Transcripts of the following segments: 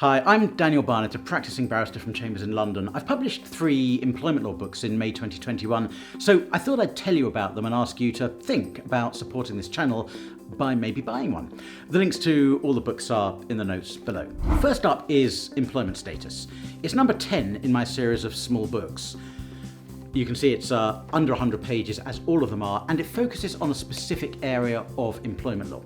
Hi, I'm Daniel Barnett, a practicing barrister from Chambers in London. I've published 3 employment law books in May 2021, so I thought I'd tell you about them and ask you to think about supporting this channel by maybe buying one. The links to all the books are in the notes below. First up is employment status. It's number 10 in my series of small books. You can see it's under 100 pages, as all of them are, and it focuses on a specific area of employment law.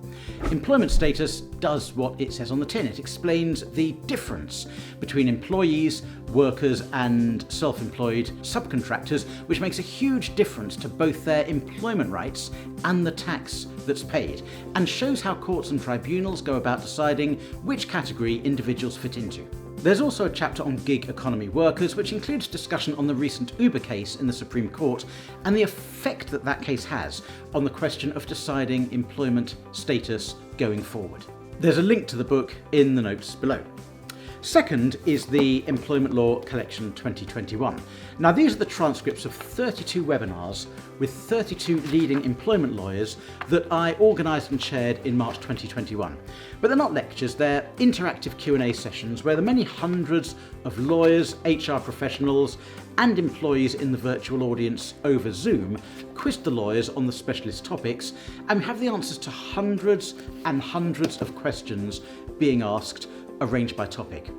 Employment status does what it says on the tin. It explains the difference between employees, workers, and self-employed subcontractors, which makes a huge difference to both their employment rights and the tax that's paid, and shows how courts and tribunals go about deciding which category individuals fit into. There's also a chapter on gig economy workers, which includes discussion on the recent Uber case in the Supreme Court and the effect that that case has on the question of deciding employment status going forward. There's a link to the book in the notes below. Second is the Employment Law Collection 2021. Now, these are the transcripts of 32 webinars with 32 leading employment lawyers that I organised and chaired in March 2021. But they're not lectures, they're interactive Q&A sessions where the many hundreds of lawyers, HR professionals and employees in the virtual audience over Zoom quiz the lawyers on the specialist topics and have the answers to hundreds and hundreds of questions being asked, arranged by topic.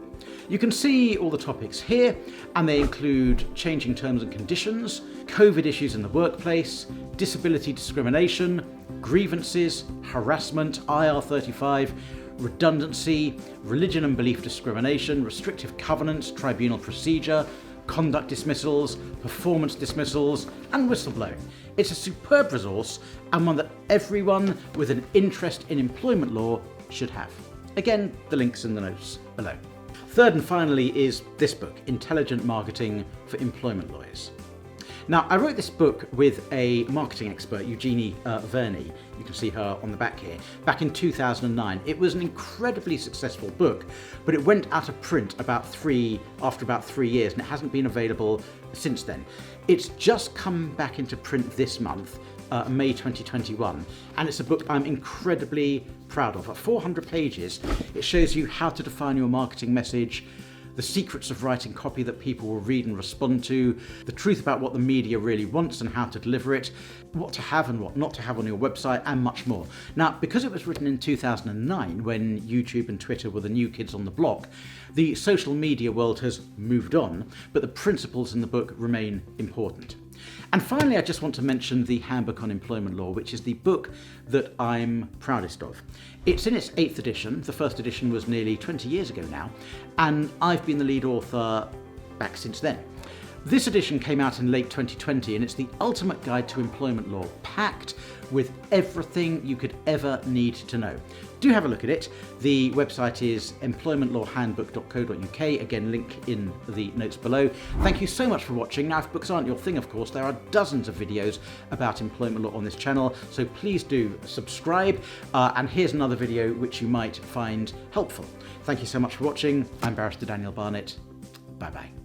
You can see all the topics here, and they include changing terms and conditions, COVID issues in the workplace, disability discrimination, grievances, harassment, IR35, redundancy, religion and belief discrimination, restrictive covenants, tribunal procedure, conduct dismissals, performance dismissals, and whistleblowing. It's a superb resource and one that everyone with an interest in employment law should have. Again, the link's in the notes below. Third and finally is this book, Intelligent Marketing for Employment Lawyers. Now, I wrote this book with a marketing expert, Eugenie Verney. You can see her on the back here, back in 2009. It was an incredibly successful book, but it went out of print after about 3 years, and it hasn't been available since then. It's just come back into print this month, May 2021, and it's a book I'm incredibly proud of. At 400 pages, it shows you how to define your marketing message, the secrets of writing copy that people will read and respond to, the truth about what the media really wants and how to deliver it, what to have and what not to have on your website, and much more. Now, because it was written in 2009, when YouTube and Twitter were the new kids on the block, the social media world has moved on, but the principles in the book remain important. And finally, I just want to mention the Handbook on Employment Law, which is the book that I'm proudest of. It's in its 8th edition. The first edition was nearly 20 years ago now, and I've been the lead author back since then. This edition came out in late 2020, and it's the ultimate guide to employment law, packed with everything you could ever need to know. Do have a look at it. The website is employmentlawhandbook.co.uk. Again, link in the notes below. Thank you so much for watching. Now, if books aren't your thing, of course, there are dozens of videos about employment law on this channel, so please do subscribe. And here's another video which you might find helpful. Thank you so much for watching. I'm Barrister Daniel Barnett. Bye-bye.